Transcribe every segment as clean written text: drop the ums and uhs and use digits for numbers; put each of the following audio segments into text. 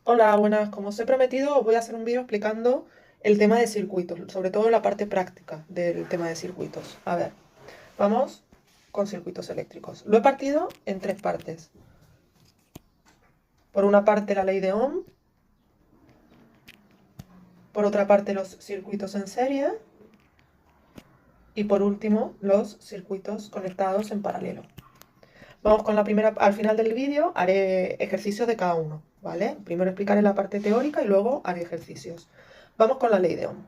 Hola, buenas. Como os he prometido, os voy a hacer un vídeo explicando el tema de circuitos, sobre todo la parte práctica del tema de circuitos. A ver, vamos con circuitos eléctricos. Lo he partido en tres partes. Por una parte la ley de Ohm, por otra parte los circuitos en serie y por último los circuitos conectados en paralelo. Vamos con la primera, al final del vídeo haré ejercicios de cada uno, ¿vale? Primero explicaré la parte teórica y luego haré ejercicios. Vamos con la ley de Ohm,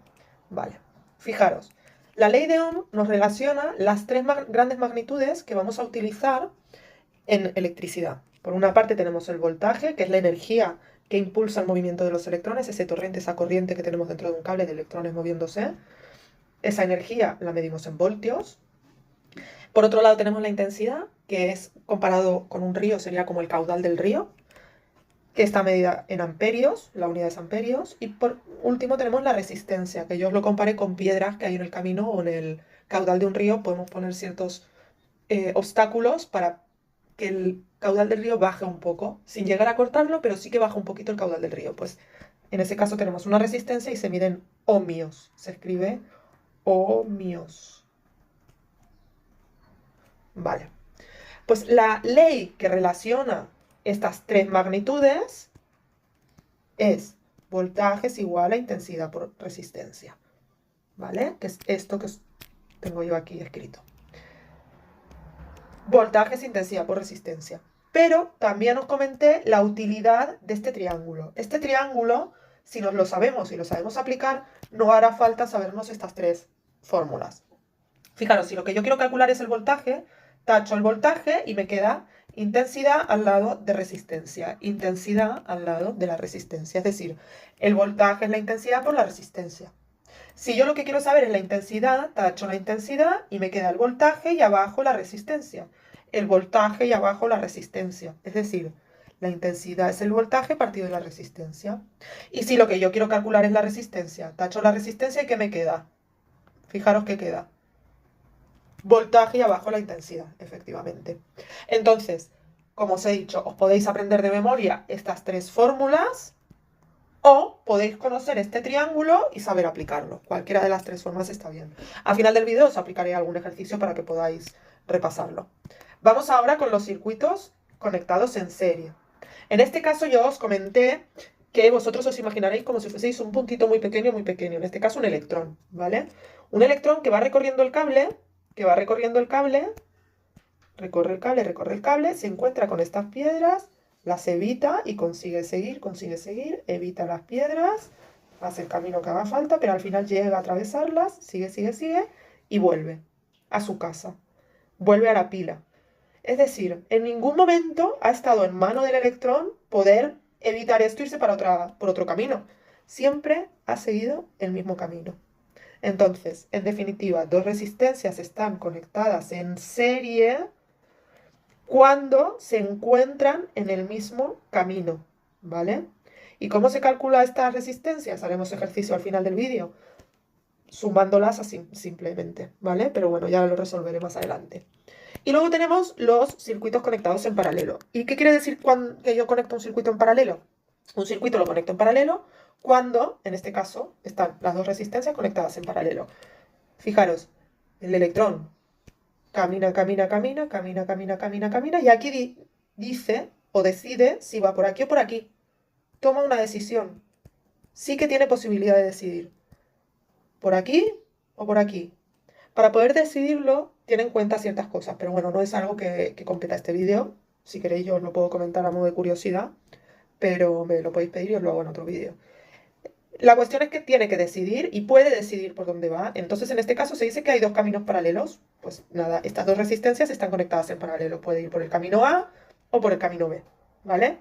¿vale? Fijaros, la ley de Ohm nos relaciona las tres grandes magnitudes que vamos a utilizar en electricidad. Por una parte tenemos el voltaje, que es la energía que impulsa el movimiento de los electrones, ese torrente, esa corriente que tenemos dentro de un cable de electrones moviéndose. Esa energía la medimos en voltios. Por otro lado tenemos la intensidad, que es comparado con un río, sería como el caudal del río, que está medida en amperios, la unidad es amperios. Y por último tenemos la resistencia, que yo os lo comparé con piedras que hay en el camino o en el caudal de un río. Podemos poner ciertos obstáculos para que el caudal del río baje un poco, sin llegar a cortarlo, pero sí que baja un poquito el caudal del río. Pues en ese caso tenemos una resistencia y se miden ohmios. Se escribe ohmios. Vale. Pues la ley que relaciona estas tres magnitudes es voltaje es igual a intensidad por resistencia, ¿vale? Que es esto que tengo yo aquí escrito. Voltaje es intensidad por resistencia. Pero también os comenté la utilidad de este triángulo. Este triángulo, si nos lo sabemos y lo sabemos aplicar, no hará falta sabernos estas tres fórmulas. Fijaros, si lo que yo quiero calcular es el voltaje, tacho el voltaje y me queda intensidad al lado de resistencia. Intensidad al lado de la resistencia. Es decir, el voltaje es la intensidad por la resistencia. Si yo lo que quiero saber es la intensidad, tacho la intensidad y me queda el voltaje y abajo la resistencia. El voltaje y abajo la resistencia. Es decir, la intensidad es el voltaje partido de la resistencia. Y si lo que yo quiero calcular es la resistencia, tacho la resistencia y ¿qué me queda? Fijaros qué queda. Voltaje y abajo la intensidad, efectivamente. Entonces, como os he dicho, os podéis aprender de memoria estas tres fórmulas o podéis conocer este triángulo y saber aplicarlo. Cualquiera de las tres formas está bien. Al final del vídeo os aplicaré algún ejercicio para que podáis repasarlo. Vamos ahora con los circuitos conectados en serie. En este caso yo os comenté que vosotros os imaginaréis como si fueseis un puntito muy pequeño, muy pequeño. En este caso un electrón, ¿vale? Un electrón que va recorriendo el cable, recorre el cable, se encuentra con estas piedras, las evita y consigue seguir, evita las piedras, hace el camino que haga falta, pero al final llega a atravesarlas, sigue y vuelve a su casa, vuelve a la pila. Es decir, en ningún momento ha estado en mano del electrón poder evitar esto, irse por otro camino. Siempre ha seguido el mismo camino. Entonces, en definitiva, dos resistencias están conectadas en serie cuando se encuentran en el mismo camino, ¿vale? ¿Y cómo se calcula estas resistencias? Haremos ejercicio al final del vídeo, sumándolas así simplemente, ¿vale? Pero bueno, ya lo resolveré más adelante. Y luego tenemos los circuitos conectados en paralelo. ¿Y qué quiere decir que yo conecto un circuito en paralelo? Un circuito lo conecto en paralelo cuando, en este caso, están las dos resistencias conectadas en paralelo. Fijaros, el electrón camina, y aquí dice o decide si va por aquí o por aquí. Toma una decisión. Sí que tiene posibilidad de decidir. ¿Por aquí o por aquí? Para poder decidirlo, tiene en cuenta ciertas cosas, pero bueno, no es algo que competa este vídeo. Si queréis yo os lo puedo comentar a modo de curiosidad, pero me lo podéis pedir y os lo hago en otro vídeo. La cuestión es que tiene que decidir y puede decidir por dónde va. Entonces, en este caso se dice que hay dos caminos paralelos. Pues nada, estas dos resistencias están conectadas en paralelo. Puede ir por el camino A o por el camino B, ¿vale?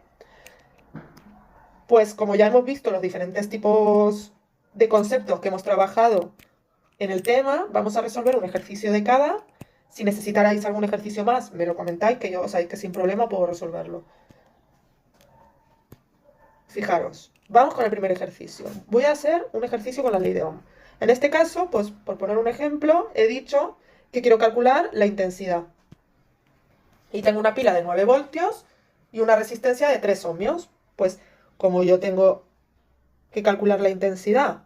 Pues como ya hemos visto los diferentes tipos de conceptos que hemos trabajado en el tema, vamos a resolver un ejercicio de cada. Si necesitarais algún ejercicio más, me lo comentáis, que yo sabéis que sin problema puedo resolverlo. Fijaros, vamos con el primer ejercicio. Voy a hacer un ejercicio con la ley de Ohm. En este caso, pues por poner un ejemplo, he dicho que quiero calcular la intensidad. Y tengo una pila de 9 voltios y una resistencia de 3 ohmios. Pues Como yo tengo que calcular la intensidad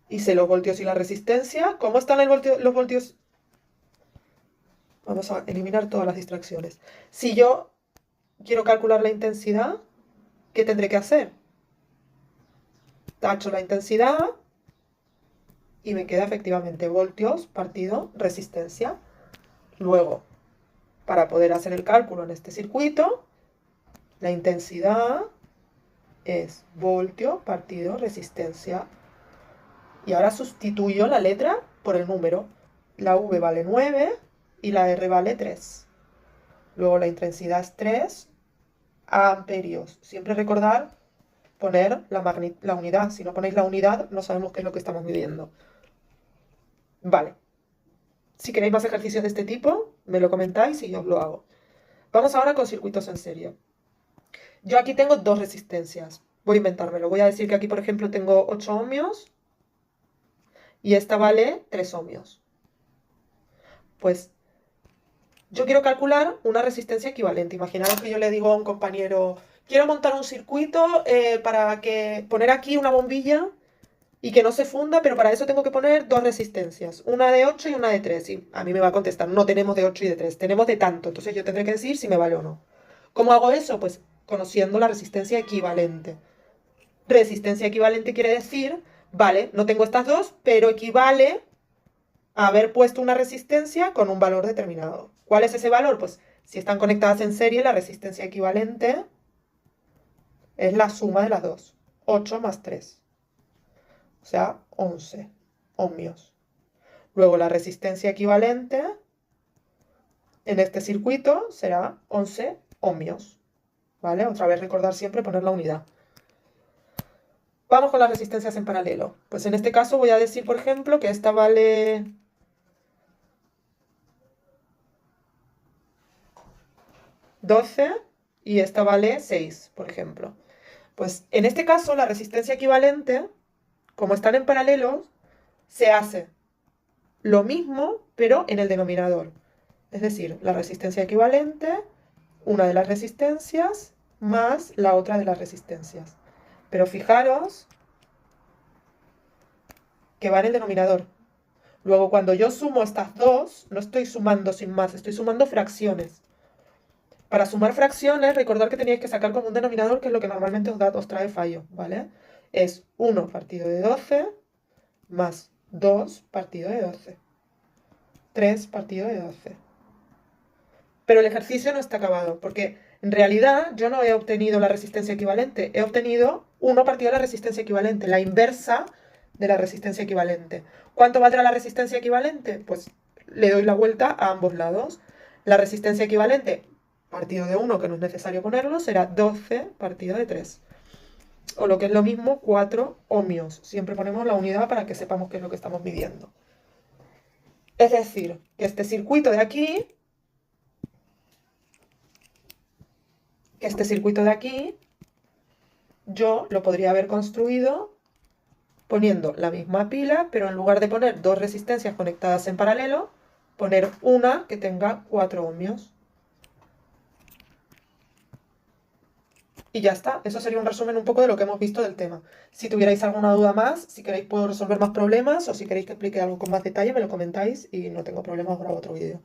y sé los voltios y la resistencia, ¿cómo están los voltios? Vamos a eliminar todas las distracciones. Si yo quiero calcular la intensidad, ¿qué tendré que hacer? Tacho la intensidad y me queda efectivamente voltios partido resistencia. Luego, para poder hacer el cálculo en este circuito, la intensidad es voltio partido resistencia. Y ahora sustituyo la letra por el número. La V vale 9 y la R vale 3. Luego la intensidad es 3 amperios. Siempre recordar poner la unidad. Si no ponéis la unidad, no sabemos qué es lo que estamos midiendo. Vale. Si queréis más ejercicios de este tipo, me lo comentáis y yo os lo hago. Vamos ahora con circuitos en serie. Yo aquí tengo dos resistencias. Voy a inventármelo. Voy a decir que aquí, por ejemplo, tengo 8 ohmios y esta vale 3 ohmios. Pues yo quiero calcular una resistencia equivalente. Imaginaos que yo le digo a un compañero, quiero montar un circuito para poner aquí una bombilla y que no se funda, pero para eso tengo que poner dos resistencias, una de 8 y una de 3. Y a mí me va a contestar, no tenemos de 8 y de 3, tenemos de tanto. Entonces yo tendré que decir si me vale o no. ¿Cómo hago eso? Pues conociendo la resistencia equivalente. Resistencia equivalente quiere decir, vale, no tengo estas dos, pero equivale a haber puesto una resistencia con un valor determinado. ¿Cuál es ese valor? Pues si están conectadas en serie, la resistencia equivalente es la suma de las dos. 8 más 3. O sea, 11 ohmios. Luego la resistencia equivalente en este circuito será 11 ohmios. ¿Vale? Otra vez recordar siempre poner la unidad. Vamos con las resistencias en paralelo. Pues en este caso voy a decir, por ejemplo, que esta vale 12 y esta vale 6, por ejemplo. Pues en este caso la resistencia equivalente, como están en paralelo, se hace lo mismo, pero en el denominador. Es decir, la resistencia equivalente, una de las resistencias, más la otra de las resistencias. Pero fijaros que va en el denominador. Luego, cuando yo sumo estas dos, no estoy sumando sin más, estoy sumando fracciones. Para sumar fracciones, recordad que teníais que sacar como un denominador, que es lo que normalmente os trae fallo, ¿vale? Es 1 partido de 12 más 2 partido de 12. 3 partido de 12. Pero el ejercicio no está acabado, porque en realidad yo no he obtenido la resistencia equivalente, he obtenido 1 partido de la resistencia equivalente, la inversa de la resistencia equivalente. ¿Cuánto valdrá la resistencia equivalente? Pues le doy la vuelta a ambos lados. La resistencia equivalente, partido de 1, que no es necesario ponerlo, será 12 partido de 3. O lo que es lo mismo, 4 ohmios. Siempre ponemos la unidad para que sepamos qué es lo que estamos midiendo. Es decir, que este circuito de aquí, yo lo podría haber construido poniendo la misma pila, pero en lugar de poner dos resistencias conectadas en paralelo, poner una que tenga 4 ohmios. Y ya está, eso sería un resumen un poco de lo que hemos visto del tema. Si tuvierais alguna duda más, si queréis puedo resolver más problemas o si queréis que explique algo con más detalle, me lo comentáis y no tengo problema, os grabo otro vídeo.